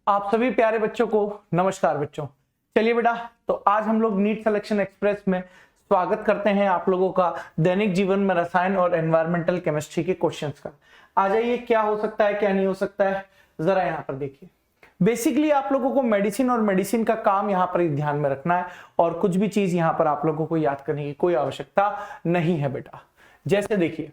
आप सभी प्यारे बच्चों को नमस्कार बच्चों। चलिए बेटा, तो आज हम लोग नीट सिलेक्शन एक्सप्रेस में स्वागत करते हैं आप लोगों का दैनिक जीवन में रसायन और एनवायरमेंटल केमिस्ट्री के क्वेश्चंस का। आ जाइए, क्या हो सकता है क्या नहीं हो सकता है जरा यहाँ पर देखिए। बेसिकली आप लोगों को मेडिसिन और मेडिसिन का काम यहाँ पर ध्यान में रखना है और कुछ भी चीज यहाँ पर आप लोगों को याद करने की कोई आवश्यकता नहीं है बेटा। जैसे देखिए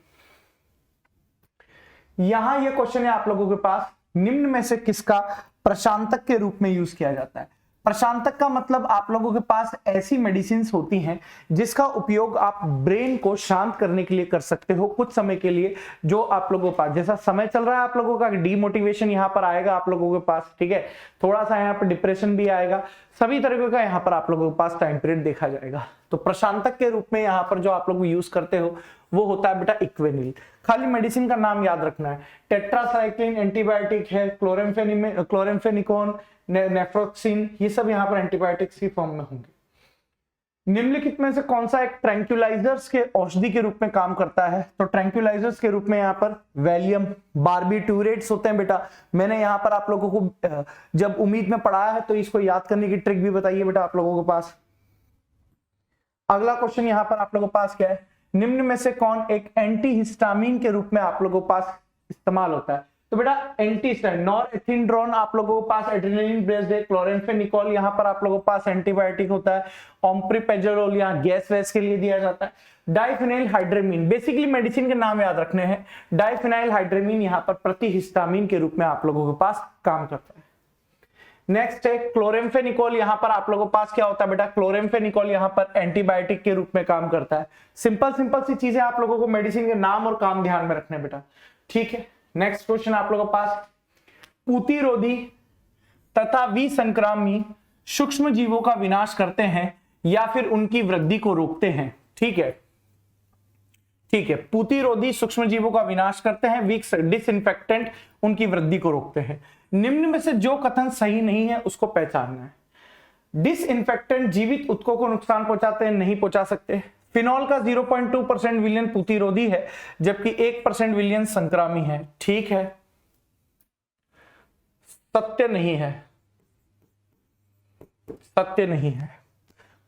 यहां ये क्वेश्चन है आप लोगों के पास, निम्न में से किसका प्रशांतक के रूप में यूज किया जाता है। प्रशांतक का मतलब आप लोगों के पास ऐसी मेडिसिन होती हैं जिसका उपयोग आप ब्रेन को शांत करने के लिए कर सकते हो कुछ समय के लिए। जो आप लोगों के पास जैसा समय चल रहा है आप लोगों का डीमोटिवेशन यहाँ पर आएगा आप लोगों के पास, ठीक है, थोड़ा सा यहाँ पर डिप्रेशन भी आएगा, सभी तरीके का यहाँ पर आप लोगों के पास टाइम पीरियड देखा जाएगा। तो प्रशांतक के रूप में यहाँ पर जो आप लोग यूज करते हो वो होता है बेटा इक्वेनिल। खाली मेडिसिन का नाम याद रखना है, टेट्रासाइक्लिन एंटीबायोटिक है, क्लोरेम्फेनिकोन, नेफ्रोक्सिन, ये सब यहाँ पर एंटीबायोटिक्स की फॉर्म में होंगे। निम्नलिखित में से कौन सा एक ट्रैंक्विलाइजर्स के औषधि के रूप में काम करता है। तो ट्रैंक्विलाइजर्स के रूप में यहाँ पर वैलियम, बार्बिट्यूरेट्स होते हैं बेटा। मैंने यहाँ पर आप लोगों को जब उम्मीद में पढ़ाया है तो इसको याद करने की ट्रिक भी बताइए बेटा आप लोगों के पास। अगला क्वेश्चन यहाँ पर आप लोगों के पास क्या है, निम्न में से कौन एक एंटीहिस्टामिन के रूप में आप लोगों के पास इस्तेमाल होता है। तो बेटा एंटीहिस्टामिन नॉरएथिंड्रोन आप लोगों के पास एड्रेनालिन बेस्ड है, क्लोरेम्फेनिकोल यहाँ पर आप लोगों के पास एंटीबायोटिक होता है, ओम्प्रीपेजोल यहाँ गैस वैस के लिए दिया जाता है। डाइफिनाइल हाइड्रेमिन, बेसिकली मेडिसिन के नाम याद रखने हैं। डाइफिनाइल हाइड्रेमिन यहाँ पर प्रतिहिस्टामिन के रूप में आप लोगों के पास काम करता है। नेक्स्ट है क्लोरेम्फेनिकोल, यहाँ पर आप लोगों के पास क्या होता है बेटा, क्लोरेम्फेनिकोल यहाँ पर एंटीबायोटिक के रूप में काम करता है। सिंपल सी चीजें आप लोगों को मेडिसिन के नाम और काम ध्यान में रखने बेटा, ठीक है। नेक्स्ट क्वेश्चन आप लोगों के पास, पूतिरोधी तथा विसंक्रामी सूक्ष्म जीवों का विनाश करते हैं या फिर उनकी वृद्धि को रोकते हैं, ठीक है, ठीक है। पूतिरोधी सूक्ष्म जीवों का विनाश करते हैं, वीक डिसइंफेक्टेंट उनकी वृद्धि को रोकते हैं। निम्न में से जो कथन सही नहीं है उसको पहचानना है। डिसइंफेक्टेंट जीवित उत्तकों को नुकसान पहुंचाते हैं, नहीं पहुंचा सकते। फिनॉल का 0.2% विलयन पूतिरोधी है जबकि 1% विलयन संक्रामी है, ठीक है, सत्य नहीं है, सत्य नहीं है।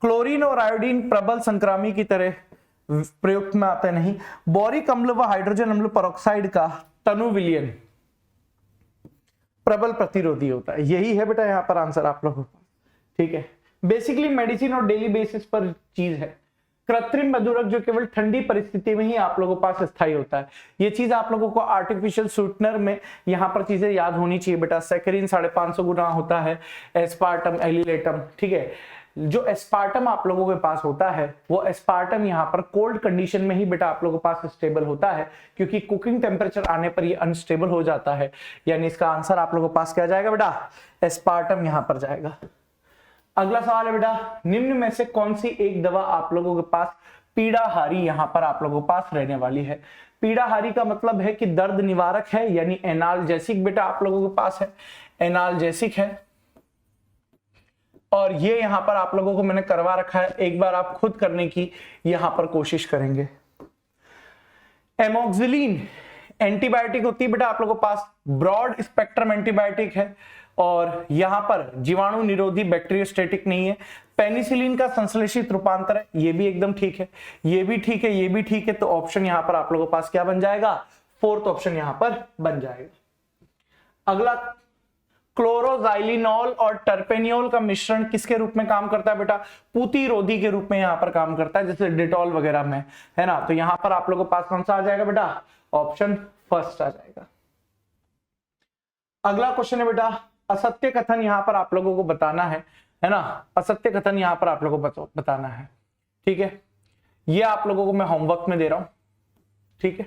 क्लोरीन और आयोडीन प्रबल संक्रामी की तरह प्रयुक्त में आते नहीं। बोरिक अम्ल व हाइड्रोजन अम्ल पेरोक्साइड का तनु विलयन प्रबल प्रतिरोधी होता है। यही है बेटा यहाँ पर आंसर आप लोगों को, ठीक है। बेसिकली मेडिसिन और डेली बेसिस पर चीज है। कृत्रिम मधुरक जो केवल ठंडी परिस्थिति में ही आप लोगों के पास स्थायी होता है, ये चीज आप लोगों को आर्टिफिशियल स्वीटनर में यहाँ पर चीजें याद होनी चाहिए बेटा। सैकरिन 550 गुना होता है, एस्पार्टम, एलिलेटम, ठीक है। जो एस्पार्टम आप लोगों के पास होता है वो एस्पार्टम यहाँ पर कोल्ड कंडीशन में ही बेटा आप लोगों के पास स्टेबल होता है, क्योंकि कुकिंग टेम्परेचर आने पर ये अनस्टेबल हो जाता है। यानी इसका आंसर आप लोगों के पास क्या जाएगा बेटा, एस्पार्टम यहाँ पर जाएगा। अगला सवाल है बेटा, निम्न में से कौन सी एक दवा आप लोगों के पास पीड़ाहारी यहाँ पर आप लोगों के पास रहने वाली है। पीड़ाहारी का मतलब है कि दर्द निवारक है, यानी एनाल्जेसिक बेटा आप लोगों के पास है, एनाल्जेसिक है। और ये यहां पर आप लोगों को मैंने करवा रखा है, एक बार आप खुद करने की यहां पर कोशिश करेंगे। एमोक्सिलिन एंटीबायोटिक होती है बेटा आप लोगों के पास, ब्रॉड स्पेक्ट्रम एंटीबायोटिक है और यहां पर जीवाणु निरोधी बैक्टीरियोस्टेटिक नहीं है। पेनिसिलिन का संश्लेषित रूपांतर है, ये भी एकदम ठीक है, ये भी ठीक है, ये भी ठीक है। तो ऑप्शन यहां पर आप लोगों के पास क्या बन जाएगा, फोर्थ ऑप्शन यहां पर बन जाएगा। अगला, क्लोरोजाइलिनॉल और टर्पेनियोल का मिश्रण किसके रूप में काम करता है बेटा, पूतिरोधी के रूप में यहां पर काम करता है, जैसे डिटॉल वगैरह में, है ना। तो यहां पर आप लोगों के पास कौन सा आ जाएगा बेटा, ऑप्शन फर्स्ट आ जाएगा। अगला क्वेश्चन है बेटा, असत्य कथन यहां पर आप लोगों को बताना है ना, असत्य कथन यहां पर आप लोगों को बताना है, ठीक है। ये आप लोगों को मैं होमवर्क में दे रहा हूं, ठीक है।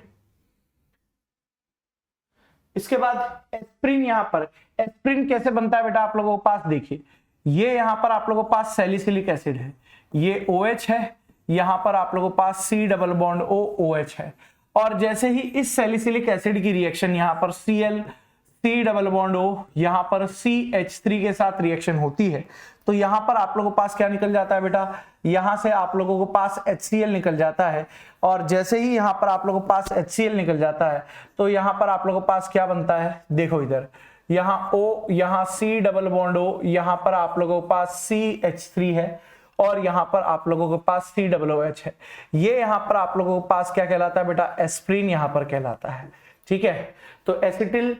इसके बाद एस्प्रिन, यहां पर एस्प्रिन कैसे बनता है बेटा आप लोगों के पास देखिए, ये यहां पर आप लोगों के पास सैलिसिलिक एसिड है, ये OH है, यहां पर आप लोगों के पास C double bond O OH है। और जैसे ही इस सैलिसिलिक एसिड की रिएक्शन यहां पर Cl C double bond O यहां पर CH3 के साथ रिएक्शन होती है, तो यहां पर आप लोगों के पास क्या निकल जाता है बेटा, यहां से आप लोगों के पास HCl निकल जाता है। और जैसे ही यहां पर आप लोगों के पास HCl निकल जाता है तो यहां पर आप लोगों के पास क्या बनता है, देखो इधर यहाँ O, यहाँ C डबल बॉन्ड O, यहाँ पर आप लोगों के पास CH3 है और यहाँ पर आप लोगों के पास COOH है। ये यहाँ पर आप लोगों के पास क्या कहलाता है बेटा, एस्प्रिन यहाँ पर कहलाता है। ठीक है, तो एसिटिल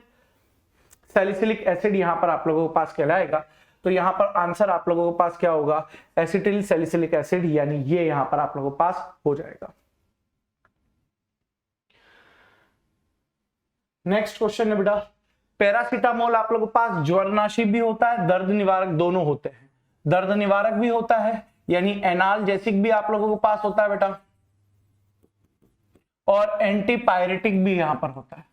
सैलिसिलिक एसिड यहाँ पर आप लोगों के पास कहलाएगा। तो यहाँ पर आंसर आप लोगों के पास क्या होगा, एसिटिल सैलिसिलिक एसिड, यानी ये यहाँ पर आप लोगों के पास हो जाएगा। नेक्स्ट क्वेश्चन है बेटा, पैरासीटामोल आप लोगों के पास ज्वरनाशी भी होता है, दर्द निवारक दोनों होते हैं। दर्द निवारक भी होता है यानी एनाल्जेसिक भी आप लोगों के पास होता है बेटा, और एंटीपायरेटिक भी यहां पर होता है।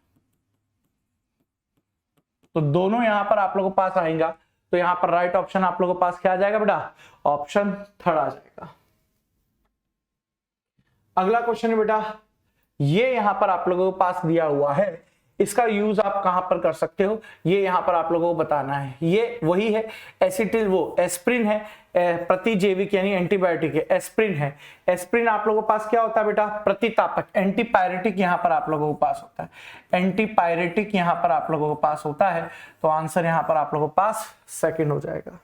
तो दोनों यहां पर आप लोगों के पास आएगा। तो यहां पर राइट ऑप्शन आप लोगों के पास क्या आ जाएगा बेटा, ऑप्शन थर्ड आ जाएगा। अगला क्वेश्चन है बेटा, ये यहां पर आप लोगों के पास दिया हुआ है, इसका यूज आप कहां पर कर सकते हो, ये यहां पर आप लोगों को बताना है। ये वही है, एसिटिल वो एस्प्रिन है, प्रतिजैविक यानी एंटीबायोटिक है, एस्प्रिन है। एस्प्रिन आप लोगों के पास क्या होता है बेटा, प्रतितापक, एंटीपायरेटिक यहां पर आप लोगों के पास होता है। एंटीपायरेटिक यहां पर आप लोगों के पास होता है। तो आंसर यहां पर आप लोगों के पास सेकंड हो जाएगा।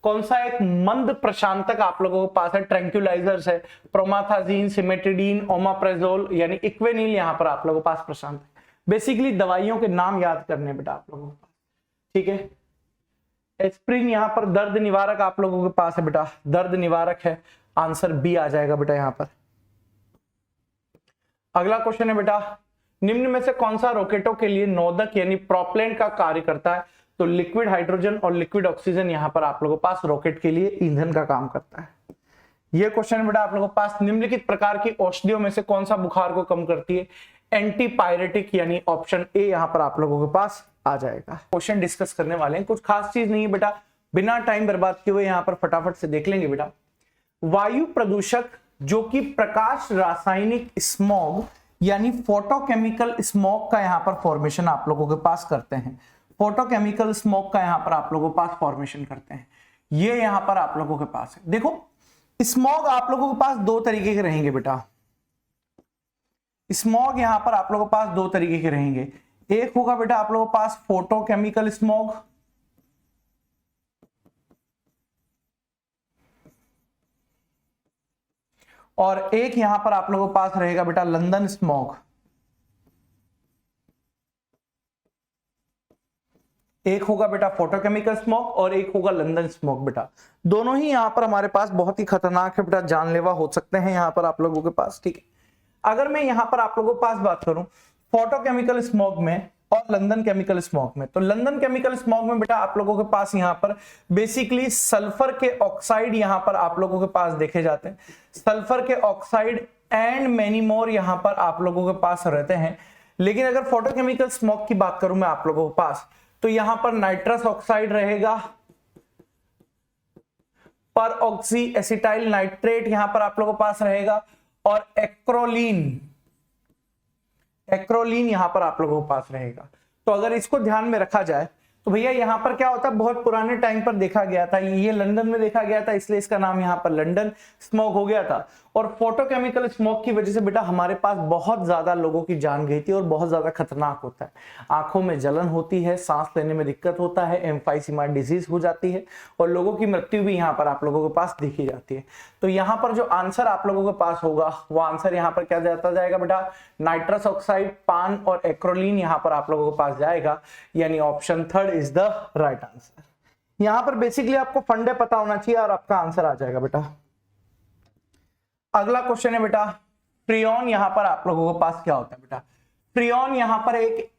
कौन सा एक मंद प्रशांतक आप लोगों के पास है, ट्रैंक्युलाइजर्स है, प्रोमाथाजीन, सिमेटिडीन, ओमाप्रेजोल यानी इक्वेनिल यहां पर आप लोगों के पास प्रशांतक। बेसिकली दवाइयों के नाम याद करने बेटा आप लोगों के पास। ठीक है, एस्प्रिन यहां पर दर्द निवारक आप लोगों के पास है बेटा, दर्द निवारक है, आंसर बी आ जाएगा बेटा यहां पर। अगला क्वेश्चन है बेटा, निम्न में से कौन सा रॉकेटों के लिए नोदक यानी प्रोपेलेंट का कार्य करता है। तो लिक्विड हाइड्रोजन और लिक्विड ऑक्सीजन यहां पर आप लोगों के पास रॉकेट के लिए ईंधन का काम करता है। यह क्वेश्चन बेटा आप लोगों के पास, निम्नलिखित प्रकार की औषधियों में से कौन सा बुखार को कम करती है, एंटीपायरेटिक यानी ऑप्शन ए यहां पर आप लोगों के पास आ जाएगा। क्वेश्चन डिस्कस करने वाले हैं, कुछ खास चीज नहीं है बेटा, बिना टाइम बर्बाद किए हुए यहां पर फटाफट से देख लेंगे बेटा। वायु प्रदूषक जो कि प्रकाश रासायनिक स्मॉग यानी फोटोकेमिकल स्मॉग का यहां पर फॉर्मेशन आप लोगों के पास करते हैं। फोटोकेमिकल स्मोक का यहां पर आप लोगों के पास फॉर्मेशन करते हैं, ये यहां पर आप लोगों के पास है। देखो स्मॉग आप लोगों के पास दो तरीके के रहेंगे बेटा, स्मॉग यहां पर आप लोगों के पास दो तरीके के रहेंगे। एक होगा बेटा आप लोगों के पास फोटोकेमिकल स्मॉग, और एक यहां पर आप लोगों के पास रहेगा बेटा लंदन स्मॉग। एक होगा बेटा फोटोकेमिकल स्मोक और एक होगा लंदन स्मोक बेटा। दोनों ही यहां पर हमारे पास बहुत ही खतरनाक है बेटा, जानलेवा हो सकते हैं यहां पर आप लोगों के पास। ठीक है, अगर मैं यहां पर आप लोगों के पास बात करूं फोटोकेमिकल स्मोक में और लंदन केमिकल स्मोक में, तो लंदन केमिकल स्मोक में बेटा आप लोगों के पास यहां पर बेसिकली सल्फर के ऑक्साइड यहां पर आप लोगों के पास देखे जाते हैं। सल्फर के ऑक्साइड एंड मेनी मोर यहां पर आप लोगों के पास रहते हैं। लेकिन अगर फोटोकेमिकल स्मोक की बात करूं मैं आप लोगों के पास, तो यहां पर नाइट्रस ऑक्साइड रहेगा, पर ऑक्सी एसिटाइल नाइट्रेट यहां पर आप लोगों के पास रहेगा, और एक्रोलीन यहां पर आप लोगों के पास रहेगा। तो अगर इसको ध्यान में रखा जाए तो भैया यहां पर क्या होता है, बहुत पुराने टाइम पर देखा गया था, ये लंदन में देखा गया था, इसलिए इसका नाम यहां पर लंदन स्मोक हो गया था। और फोटोकेमिकल स्मोक की वजह से बेटा हमारे पास बहुत ज्यादा लोगों की जान गई थी और बहुत ज्यादा खतरनाक होता है। आंखों में जलन होती है, सांस लेने में दिक्कत होता है, एम्फाइसीमा डिजीज हो जाती है और लोगों की मृत्यु भी यहाँ पर आप लोगों के पास देखी जाती है। तो यहाँ पर जो आंसर आप लोगों के पास होगा वो आंसर यहाँ पर क्या जाता जाएगा बेटा, नाइट्रस ऑक्साइड, पान और एक्रोलीन यहाँ पर आप लोगों के पास जाएगा, यानी option third is the right answer. यहां पर बेसिकली आपको फंडे पता होना चाहिए और आपका आंसर आ जाएगा बेटा। अगला क्वेश्चन है बेटा, फ्रियोन यहां पर आप लोगों के पास क्या होता है बेटा। फ्रियोन यहां पर एक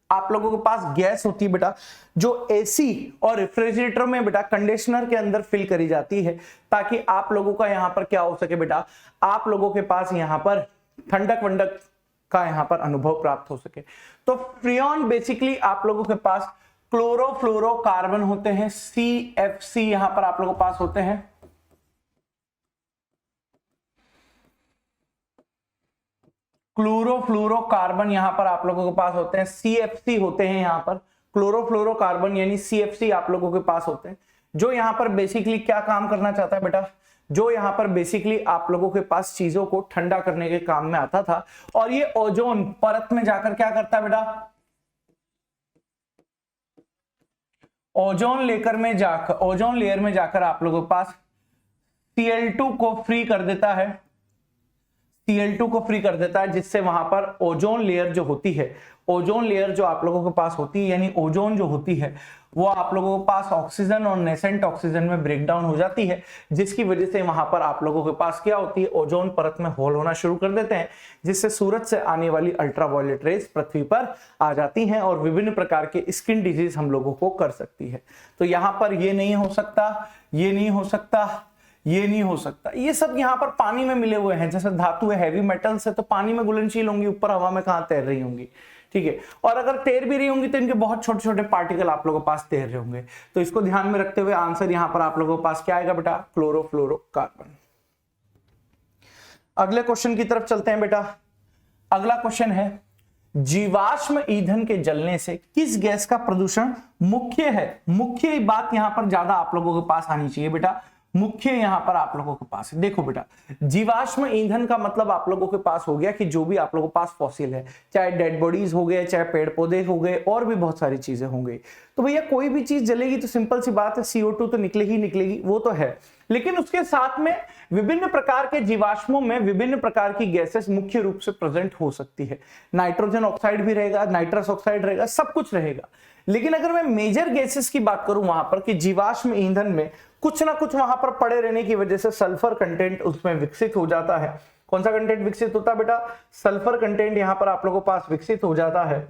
आप लोगों के पास गैस होती है बेटा, जो एसी और रेफ्रिजरेटर में बेटा कंडीशनर के अंदर फिल करी जाती है, ताकि आप लोगों का यहां पर क्या हो सके बेटा, आप लोगों के पास यहां पर ठंडक वंडक का यहां पर अनुभव प्राप्त हो सके। तो फ्रियोन बेसिकली आप लोगों के पास क्लोरोफ्लोरोकार्बन होते हैं, CFC यहां पर आप लोगों के पास होते हैं। क्लोरोफ्लोरोकार्बन यहां पर आप लोगों के पास होते हैं, CFC होते हैं यहां पर। क्लोरोफ्लोरोकार्बन यानी CFC आप लोगों के पास होते हैं, जो यहां पर बेसिकली क्या काम करना चाहता है बेटा, जो यहां पर बेसिकली आप लोगों के पास चीजों को ठंडा करने के काम में आता था। और ये ओजोन परत में जाकर क्या करता है बेटा, ओजोन लेयर में जाकर आप लोगों के पास Cl2 को फ्री कर देता है, Cl2 को फ्री कर देता है, जिससे वहां पर ओजोन लेयर जो होती है, ओजोन लेयर जो आप लोगों के पास होती है, यानी ओजोन जो होती है वो आप लोगों के पास ऑक्सीजन और नेसेंट ऑक्सीजन में ब्रेक डाउन हो जाती है, जिसकी वजह से वहां पर आप लोगों के पास क्या होती है, ओजोन परत में होल होना शुरू कर देते हैं, जिससे सूरज से आने वाली अल्ट्रावायलेट रेज पृथ्वी पर आ जाती हैं और विभिन्न प्रकार के स्किन डिजीज हम लोगों को कर सकती है। तो यहां पर ये नहीं हो सकता, ये नहीं हो सकता, ये नहीं हो सकता, ये सब यहाँ पर पानी में मिले हुए हैं, जैसे धातु है, हैवी मेटल्स है, तो पानी में घुलनशील होंगी, ऊपर हवा में कहां तैर रही होंगी, ठीक है। और अगर तैर भी रही होंगी तो इनके बहुत छोटे छोटे पार्टिकल आप लोगों के पास तैर रहे होंगे। तो इसको ध्यान में रखते हुए आंसर यहाँ पर आप लोगों के पास क्या आएगा बेटा, क्लोरोफ्लोरोकार्बन। अगले क्वेश्चन की तरफ चलते हैं बेटा। अगला क्वेश्चन है, जीवाश्म ईंधन के जलने से किस गैस का प्रदूषण मुख्य है? मुख्य बात यहां पर ज्यादा आप लोगों के पास आनी चाहिए बेटा, मुख्य यहां पर आप लोगों के पास है। देखो बेटा, जीवाश्म ईंधन का मतलब आप लोगों के पास हो गया कि जो भी आप लोगों के पास फॉसिल है, चाहे डेड बॉडीज हो गए, चाहे पेड़ पौधे हो गए, और भी बहुत सारी चीजें होंगी। तो भैया कोई भी चीज जलेगी तो सिंपल सी बात है, CO2 तो निकलेगी निकलेगी, वो तो है, लेकिन उसके साथ में विभिन्न प्रकार के जीवाश्मों में विभिन्न प्रकार की गैसेस मुख्य रूप से प्रेजेंट हो सकती है। नाइट्रोजन ऑक्साइड भी रहेगा, नाइट्रस ऑक्साइड रहेगा, सब कुछ रहेगा। लेकिन अगर मैं मेजर गैसेस की बात करूं वहां पर कि जीवाश्म ईंधन में कुछ ना कुछ वहां पर पड़े रहने की वजह से सल्फर कंटेंट उसमें विकसित हो जाता है। कौन सा कंटेंट विकसित होता है बेटा? सल्फर कंटेंट यहां पर आप लोगों के पास विकसित हो जाता है,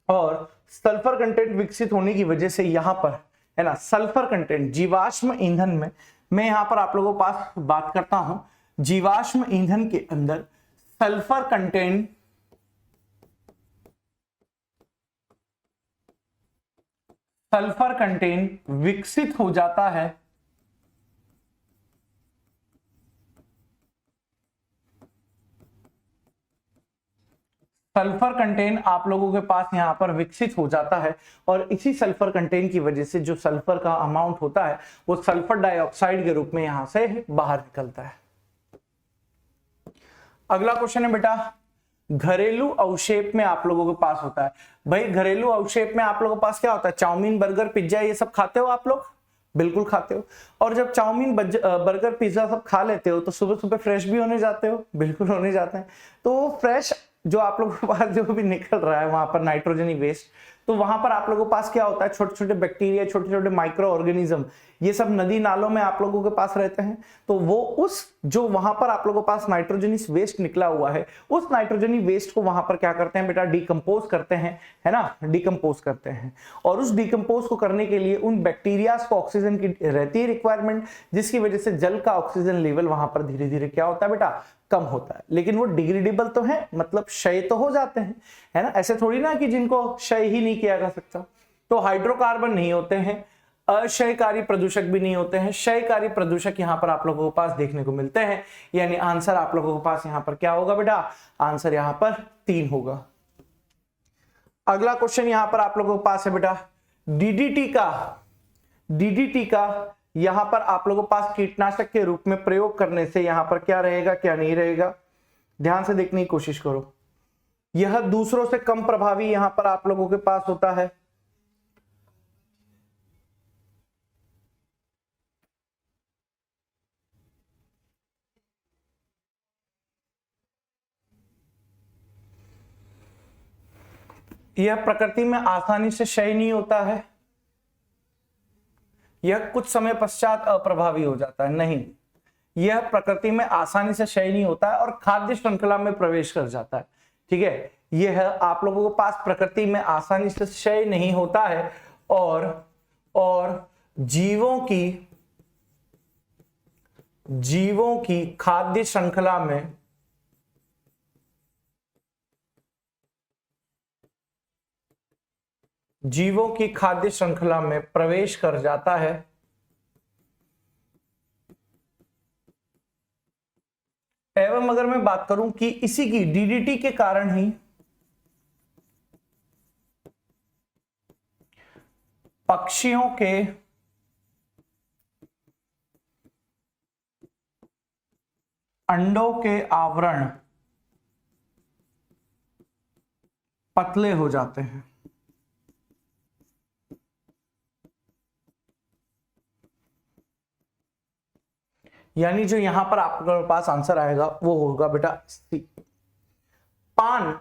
और सल्फर कंटेंट विकसित होने की वजह से यहां पर है ना, सल्फर कंटेंट जीवाश्म ईंधन में, मैं यहां पर आप लोगों के पास बात करता हूं, जीवाश्म ईंधन के अंदर सल्फर कंटेंट विकसित हो जाता है, सल्फर कंटेंट आप लोगों के पास यहां पर विकसित हो जाता है, और इसी सल्फर कंटेंट की वजह से जो सल्फर का अमाउंट होता है वो सल्फर डाइऑक्साइड के रूप में यहां से बाहर निकलता है। अगला क्वेश्चन है बेटा, घरेलू अवक्षेप में आप लोगों के पास होता है। भाई घरेलू अवक्षेप में आप लोगों के पास क्या होता है? चाउमीन, बर्गर, पिज्जा, ये सब खाते हो आप लोग? बिल्कुल खाते हो। और जब चाउमीन, बर्गर, पिज्जा सब खा लेते हो तो सुबह सुबह फ्रेश भी होने जाते हो? बिल्कुल होने जाते हैं। तो फ्रेश जो आप लोगों के पास जो भी निकल रहा है वहां पर नाइट्रोजनी वेस्ट, तो वहां पर आप लोगों के पास क्या होता है? छोटे छोटे बैक्टीरिया, छोटे छोटे माइक्रो ऑर्गेनिज्म, ये सब नदी नालों में आप लोगों के पास रहते हैं। तो वो उस जो वहां पर आप लोगों के पास नाइट्रोजनी वेस्ट निकला हुआ है, उस नाइट्रोजनी वेस्ट को वहां पर क्या करते हैं बेटा? डिकम्पोज करते हैं, है ना, डिकम्पोज करते हैं। और उस डिकम्पोज को करने के लिए उन बैक्टीरिया को ऑक्सीजन की रहती है रिक्वायरमेंट, जिसकी वजह से जल का ऑक्सीजन लेवल वहां पर धीरे धीरे क्या होता है बेटा? कम होता है। लेकिन वो डिग्रेडेबल तो है, मतलब क्षय तो हो जाते हैं, है ना, ऐसे थोड़ी ना कि जिनको क्षय ही नहीं किया जा सकता। तो हाइड्रोकार्बन नहीं होते हैं, अक्षयकारी प्रदूषक भी नहीं होते हैं, क्षयकारी प्रदूषक यहां पर आप लोगों के पास देखने को मिलते हैं। यानी आंसर आप लोगों के पास यहां पर क्या होगा बेटा? आंसर यहां पर 3 होगा। अगला क्वेश्चन यहां पर आप लोगों के पास है बेटा, डीडीटी का यहां पर आप लोगों के पास कीटनाशक के रूप में प्रयोग करने से यहां पर क्या रहेगा, क्या नहीं रहेगा? ध्यान से देखने की कोशिश करो। यह दूसरों से कम प्रभावी यहां पर आप लोगों के पास होता है। यह प्रकृति में आसानी से क्षय नहीं होता है, यह कुछ समय पश्चात अप्रभावी हो जाता है। नहीं, यह प्रकृति में आसानी से क्षय नहीं होता है और खाद्य श्रृंखला में प्रवेश कर जाता है। ठीक है, यह आप लोगों के पास प्रकृति में आसानी से क्षय नहीं होता है और जीवों की खाद्य श्रृंखला में प्रवेश कर जाता है, एवं अगर मैं बात करूं कि इसी की डीडीटी के कारण ही पक्षियों के अंडों के आवरण पतले हो जाते हैं। यानी जो यहां पर आपके पास आंसर आएगा वो होगा बेटा सी। पान,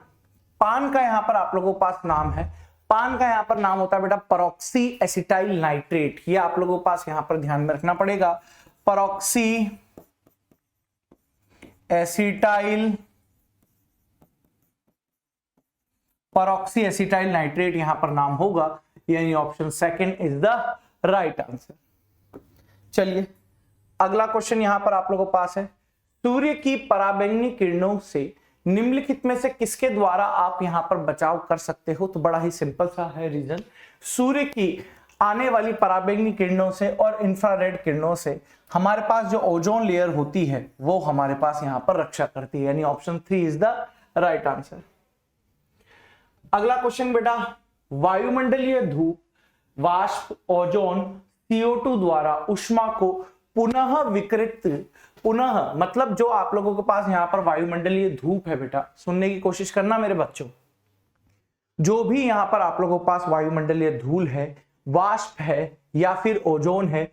पान का यहां पर आप लोगों के पास नाम है, पान का यहां पर नाम होता है बेटा परऑक्सी एसिटाइल नाइट्रेट। ये आप लोगों के पास यहां पर ध्यान में रखना पड़ेगा, परऑक्सी एसिटाइल, परऑक्सी एसिटाइल नाइट्रेट यहां पर नाम होगा, यानी option second is the right answer. चलिए अगला क्वेश्चन यहां पर आप लोगों के पास है, सूर्य की पराबैंगनी किरणों से निम्नलिखित में से किसके द्वारा आप यहां पर बचाव कर सकते हो? तो बड़ा ही सिंपल सा है रीजन, सूर्य की आने वाली पराबैंगनी किरणों से और इंफ्रारेड किरणों से हमारे पास जो ओजोन लेयर होती है वो हमारे पास यहां पर रक्षा करती है, यानी option 3 is the right answer. अगला क्वेश्चन बेटा, वायुमंडलीय धूप, वाष्प, ओजोन, CO2 द्वारा ऊष्मा को पुनः विकिरित, पुनः मतलब जो आप लोगों के पास यहां पर वायुमंडलीय धूप है बेटा, सुनने की कोशिश करना मेरे बच्चों, जो भी यहां पर आप लोगों के पास वायुमंडलीय धूल है, वाष्प है या फिर ओजोन है,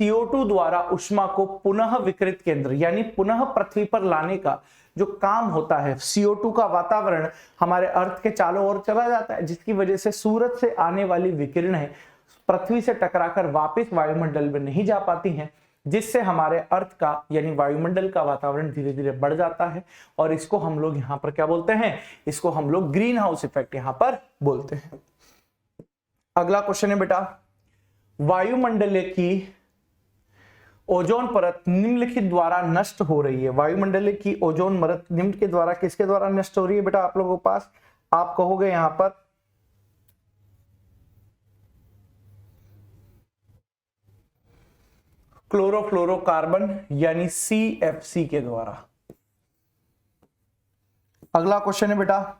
CO2 द्वारा ऊष्मा को पुनः विकिरित केंद्र यानी पुनः पृथ्वी पर लाने का जो काम होता है, CO2 का वातावरण हमारे अर्थ के चारों ओर चला जाता है, जिसकी वजह से सूरज से आने वाली विकिरणें पृथ्वी से टकराकर वापस वायुमंडल में नहीं जा पाती हैं, जिससे हमारे अर्थ का यानी वायुमंडल का वातावरण धीरे धीरे बढ़ जाता है, और इसको हम लोग यहां पर क्या बोलते हैं? इसको हम लोग ग्रीन हाउस इफेक्ट यहां पर बोलते हैं। अगला क्वेश्चन है बेटा, वायुमंडल की ओजोन परत निम्नलिखित द्वारा नष्ट हो रही है। वायुमंडल की ओजोन परत निम्न के द्वारा किसके द्वारा नष्ट हो रही है बेटा? आप लोगों के पास आप कहोगे यहां पर क्लोरोफ्लोरोकार्बन यानी CFC के द्वारा। अगला क्वेश्चन है बेटा,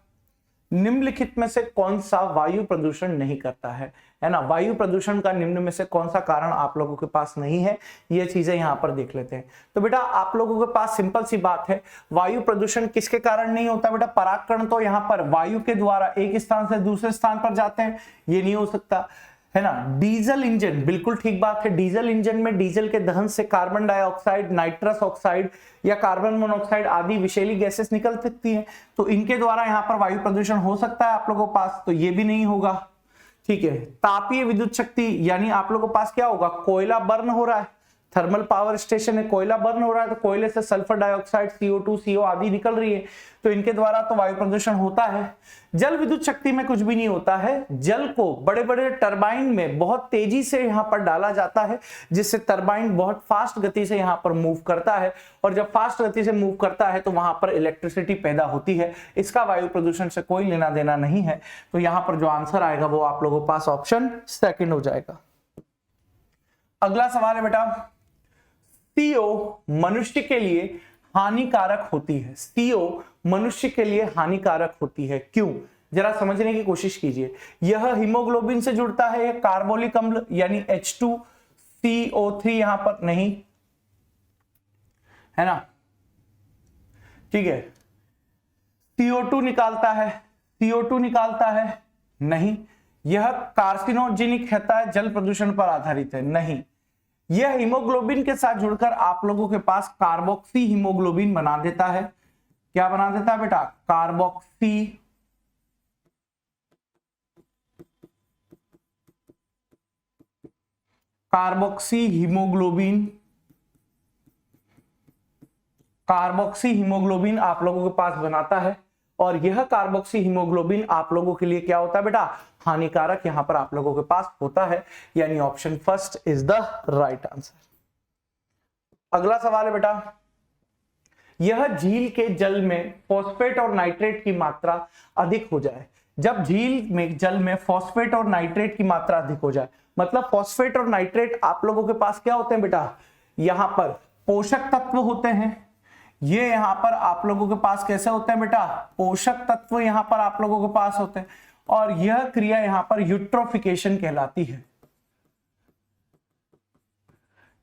निम्नलिखित में से कौन सा वायु प्रदूषण नहीं करता है ना? वायु प्रदूषण का निम्न में से कौन सा कारण आप लोगों के पास नहीं है, ये चीजें यहां पर देख लेते हैं। तो बेटा आप लोगों के पास सिंपल सी बात है, वायु प्रदूषण किसके कारण नहीं होता बेटा? परागकण तो यहां पर वायु के द्वारा एक स्थान से दूसरे स्थान पर जाते हैं, ये नहीं हो सकता है ना। डीजल इंजन, बिल्कुल ठीक बात है, डीजल इंजन में डीजल के दहन से कार्बन डाइऑक्साइड, नाइट्रस ऑक्साइड या कार्बन मोनोऑक्साइड आदि विषैली गैसेस निकल सकती हैं, तो इनके द्वारा यहां पर वायु प्रदूषण हो सकता है आप लोगों के पास, तो ये भी नहीं होगा। ठीक है, तापीय विद्युत शक्ति यानी आप लोगों के पास क्या होगा? कोयला बर्न हो रहा है, थर्मल पावर स्टेशन है, कोयला बर्न हो रहा है, तो कोयले से सल्फर डाइऑक्साइड, CO2, CO आदि निकल रही है, तो इनके द्वारा तो वायु प्रदूषण होता है। जल विद्युत शक्ति में कुछ भी नहीं होता है, जल को बड़े बड़े टरबाइन में बहुत तेजी से यहां पर डाला जाता है, जिससे टरबाइन बहुत फास्ट गति से यहां पर मूव करता है, और जब फास्ट गति से मूव करता है तो वहां पर इलेक्ट्रिसिटी पैदा होती है। इसका वायु प्रदूषण से कोई लेना देना नहीं है, तो यहां पर जो आंसर आएगा वो आप लोगों के पास ऑप्शन सेकंड हो जाएगा। अगला सवाल है बेटा, CO मनुष्य के लिए हानिकारक होती है। CO मनुष्य के लिए हानिकारक होती है, क्यों? जरा समझने की कोशिश कीजिए। यह हीमोग्लोबिन से जुड़ता है, यह कार्बोलिक अम्ल यानी H2CO3 यहां पर नहीं है ना, ठीक है। CO2 निकालता है, CO2 निकालता है नहीं। यह कार्सिनोजेनिक होता है, जल प्रदूषण पर आधारित है नहीं। यह हीमोग्लोबिन के साथ जुड़कर आप लोगों के पास कार्बोक्सी हीमोग्लोबिन बना देता है। क्या बना देता है बेटा? कार्बोक्सी हीमोग्लोबिन, कार्बोक्सी हीमोग्लोबिन आप लोगों के पास बनाता है, और यह कार्बोक्सी हीमोग्लोबिन आप लोगों के लिए क्या होता है बेटा? हानिकारक यहां पर आप लोगों के पास होता है, यानी option first is the right answer. अगला सवाल है बेटा, यह झील के जल में फॉस्फेट और नाइट्रेट की मात्रा अधिक हो जाए। जब झील में जल में फॉस्फेट और नाइट्रेट की मात्रा अधिक हो जाए, मतलब फॉस्फेट और नाइट्रेट आप लोगों के पास क्या होते हैं बेटा? यहां पर पोषक तत्व होते हैं। ये यहां पर आप लोगों के पास कैसे होते हैं बेटा? पोषक तत्व यहां पर आप लोगों के पास होते हैं, और यह क्रिया यहां पर यूट्रोफिकेशन कहलाती है।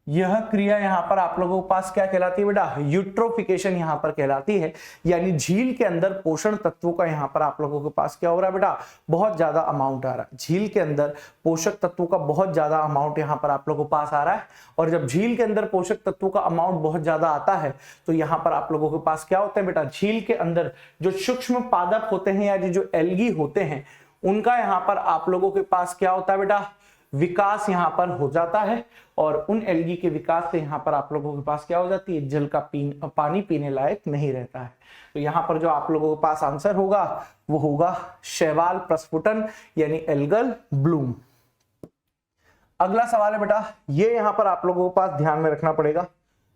यह क्रिया यहाँ पर आप लोगों के पास क्या कहलाती है बेटा, यूट्रोफिकेशन यहाँ पर कहलाती है। यानी झील के अंदर पोषण तत्वों का यहाँ पर आप लोगों के पास क्या हो रहा है बेटा, बहुत ज्यादा अमाउंट आ रहा है। झील के अंदर पोषक तत्वों का बहुत ज्यादा अमाउंट यहाँ पर आप लोगों के पास आ रहा है। और जब झील के अंदर पोषक तत्वों का अमाउंट बहुत ज्यादा आता है तो यहाँ पर आप लोगों के पास क्या होता है बेटा, झील के अंदर जो सूक्ष्म पादप होते हैं या जो एल्गी होते हैं उनका यहाँ पर आप लोगों के पास क्या होता है बेटा, विकास यहाँ पर हो जाता है। और उन एल्गी के विकास से यहाँ पर आप लोगों के पास क्या हो जाती है, जल का पानी पीने लायक नहीं रहता है। तो यहाँ पर जो आप लोगों के पास आंसर होगा वो होगा शैवाल प्रस्फुटन यानी एल्गल ब्लूम। अगला सवाल है बेटा, ये यहाँ पर आप लोगों के पास ध्यान में रखना पड़ेगा,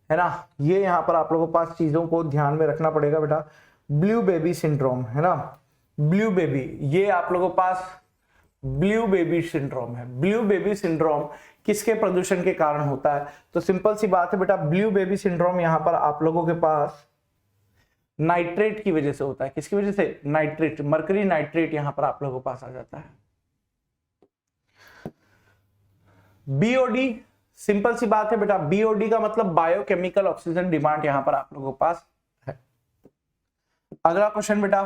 है ना, ये यहाँ पर आप लोगों के पास चीजों को ध्यान में रखना पड़ेगा बेटा। ब्लू बेबी सिंड्रोम, है ना, ब्लू बेबी, ये आप लोगों के पास ब्लू बेबी सिंड्रोम है। ब्लू बेबी सिंड्रोम किसके प्रदूषण के कारण होता है? तो सिंपल सी बात है बेटा, ब्लू बेबी सिंड्रोम यहां पर आप लोगों के पास नाइट्रेट की वजह से होता है। किसकी वजह से? नाइट्रेट, मरकरी नाइट्रेट यहां पर आप लोगों के पास आ जाता है। बीओडी, सिंपल सी बात है बेटा, बीओडी का मतलब बायोकेमिकल ऑक्सीजन डिमांड यहां पर आप लोगों के पास है। अगला क्वेश्चन बेटा,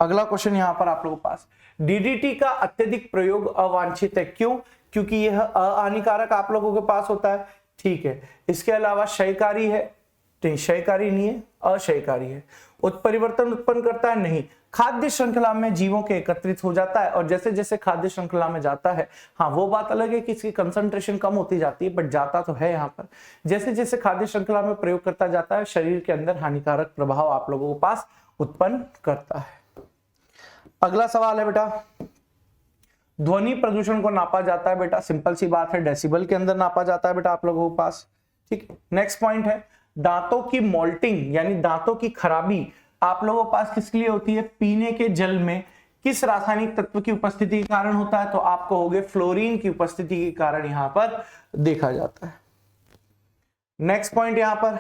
अगला क्वेश्चन यहां पर आप लोगों के पास, डीडीटी का अत्यधिक प्रयोग अवांछित है, क्यों? क्योंकि यह अहानिकारक आप लोगों के पास होता है, ठीक है। इसके अलावा क्षयकारी है, नहीं क्षयकारी नहीं है, अक्षयकारी है। उत्परिवर्तन उत्पन्न करता है, नहीं। खाद्य श्रृंखला में जीवों के एकत्रित हो जाता है और जैसे जैसे खाद्य श्रृंखला में जाता है, हाँ वो बात अलग है कि इसकी कंसंट्रेशन कम होती जाती है, बट जाता तो है यहाँ पर। जैसे जैसे खाद्य श्रृंखला में प्रयोग करता जाता है, शरीर के अंदर हानिकारक प्रभाव आप लोगों के पास उत्पन्न करता है। अगला सवाल है बेटा, ध्वनि प्रदूषण को नापा जाता है बेटा, सिंपल सी बात है, डेसिबल के अंदर नापा जाता है बेटा आप लोगों के पास, ठीक। नेक्स्ट पॉइंट है, दांतों की मोल्टिंग यानी दांतों की खराबी आप लोगों के पास किसके लिए होती है? पीने के जल में किस रासायनिक तत्व की उपस्थिति के कारण होता है? तो आप कहोगे फ्लोरीन की उपस्थिति के कारण यहां पर देखा जाता है। नेक्स्ट पॉइंट, यहां पर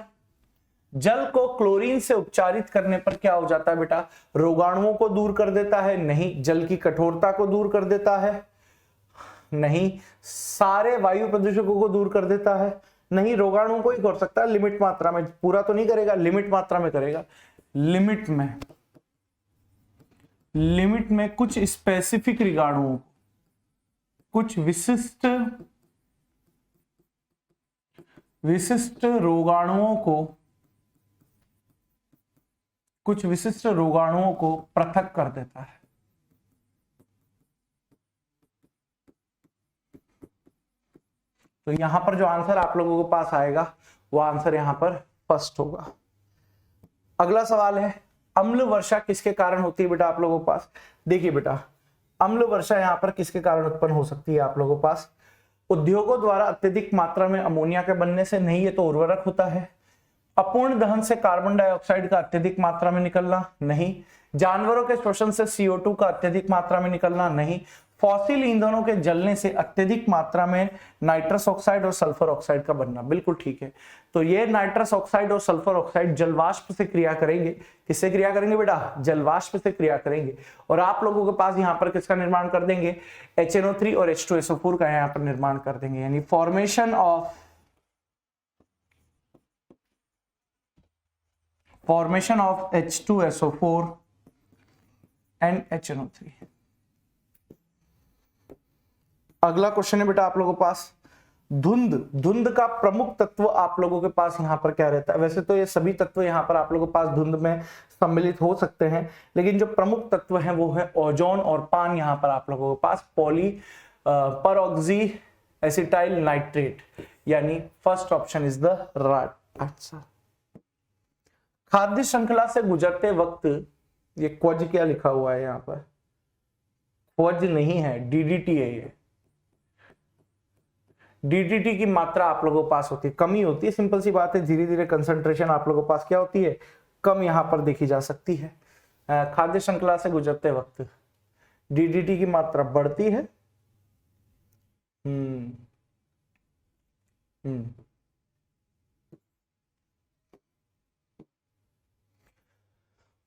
जल को क्लोरीन से उपचारित करने पर क्या हो जाता है बेटा? रोगाणुओं को दूर कर देता है, नहीं। जल की कठोरता को दूर कर देता है, नहीं। सारे वायु प्रदूषकों को दूर कर देता है, नहीं। रोगाणुओं को ही कर सकता है लिमिट मात्रा में, पूरा तो नहीं करेगा, लिमिट मात्रा में करेगा। लिमिट में कुछ स्पेसिफिक रोगाणुओं, कुछ विशिष्ट रोगाणुओं को पृथक कर देता है। तो यहां पर जो आंसर आप लोगों के पास आएगा वो आंसर यहां पर फर्स्ट होगा। अगला सवाल है, अम्ल वर्षा किसके कारण होती है बेटा आप लोगों के पास? देखिए बेटा, अम्ल वर्षा यहां पर किसके कारण उत्पन्न हो सकती है आप लोगों के पास? उद्योगों द्वारा अत्यधिक मात्रा में अमोनिया के बनने से, नहीं, ये तो उर्वरक होता है। अपूर्ण दहन से कार्बन डाइऑक्साइड का अत्यधिक मात्रा में निकलना, नहीं। जानवरों के श्वसन से CO2 का अत्यधिक मात्रा में निकलना, नहीं। फॉसिल ईंधनों के जलने से अत्यधिक मात्रा में नाइट्रस ऑक्साइड और सल्फर ऑक्साइड का बनना, बिल्कुल ठीक है। तो ये नाइट्रस ऑक्साइड और सल्फर ऑक्साइड जलवाष्प से क्रिया करेंगे। किससे क्रिया करेंगे बेटा? जलवाष्प से क्रिया करेंगे। और आप लोगों के पास यहाँ पर किसका निर्माण कर देंगे? HNO3 और H2SO4 का यहाँ पर निर्माण कर देंगे, यानी formation of H2SO4 and HNO3। अगला क्वेश्चन है बेटा आप लोगों के पास, धुंध का प्रमुख तत्व आप लोगों के पास यहाँ पर क्या रहता है? वैसे तो ये सभी तत्व यहाँ पर आप लोगों के पास धुंध में सम्मिलित हो सकते हैं, लेकिन जो प्रमुख तत्व है वो है ओजोन और पान। यहाँ पर आप लोगों के पास परऑक्सी एसिटाइल नाइट्रेट, यानी first option is the right answer. खाद्य श्रृंखला से गुजरते वक्त, ये क्वज क्या लिखा हुआ है यहाँ पर? क्वज नहीं है, DDT है ये। DDT की मात्रा आप लोगों के पास होती है, कमी होती है, सिंपल सी बात है। धीरे धीरे कंसंट्रेशन आप लोगों के पास क्या होती है? कम यहाँ पर देखी जा सकती है। खाद्य श्रृंखला से गुजरते वक्त DDT की मात्रा बढ़ती है।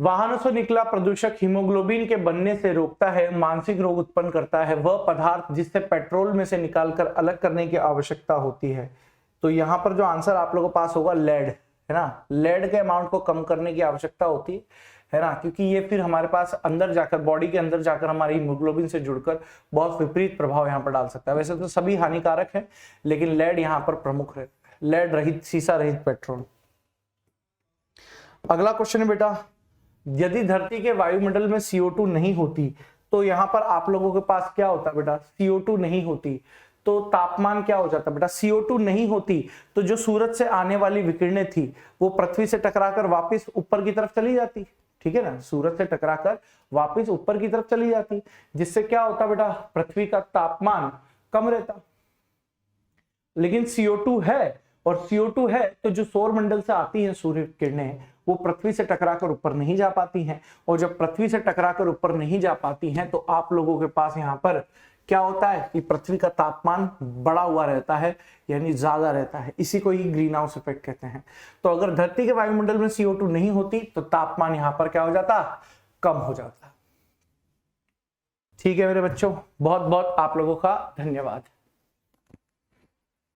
वाहनों से निकला प्रदूषक हीमोग्लोबिन के बनने से रोकता है, मानसिक रोग उत्पन्न करता है वह पदार्थ जिससे पेट्रोल में से निकालकर अलग करने की आवश्यकता होती है। तो यहां पर जो आंसर आप लोगों के पास होगा लेड, है ना। लेड के अमाउंट को कम करने की आवश्यकता होती है ना, क्योंकि ये फिर हमारे पास अंदर जाकर, बॉडी के अंदर जाकर हमारी हीमोग्लोबिन से जुड़कर बहुत विपरीत प्रभाव यहाँ पर डाल सकता है। वैसे तो सभी हानिकारक है, लेकिन लेड यहाँ पर प्रमुख है। लेड रहित, सीसा रहित पेट्रोल। अगला क्वेश्चन है बेटा, यदि धरती के वायुमंडल में CO2 नहीं होती तो यहां पर आप लोगों के पास क्या होता बेटा, CO2 नहीं होती तो तापमान क्या हो जाता बेटा, CO2 नहीं होती तो जो सूरज से आने वाली विकिरणें थी वो पृथ्वी से टकराकर वापस ऊपर की तरफ चली जाती, ठीक है ना, सूरज से टकराकर वापस ऊपर की तरफ चली जाती, जिससे क्या होता बेटा, पृथ्वी का तापमान कम रहता। लेकिन CO2 है, और CO2 है तो जो सौर मंडल से आती है सूर्य किरणें वो पृथ्वी से टकराकर ऊपर नहीं जा पाती हैं, और जब पृथ्वी से टकराकर ऊपर नहीं जा पाती हैं तो आप लोगों के पास यहाँ पर क्या होता है कि पृथ्वी का तापमान बढ़ा हुआ रहता है, यानी ज्यादा रहता है। इसी को ही ग्रीन हाउस इफेक्ट कहते हैं। तो अगर धरती के वायुमंडल में CO2 नहीं होती तो तापमान यहाँ पर क्या हो जाता, कम हो जाता। ठीक है मेरे बच्चों, बहुत बहुत आप लोगों का धन्यवाद।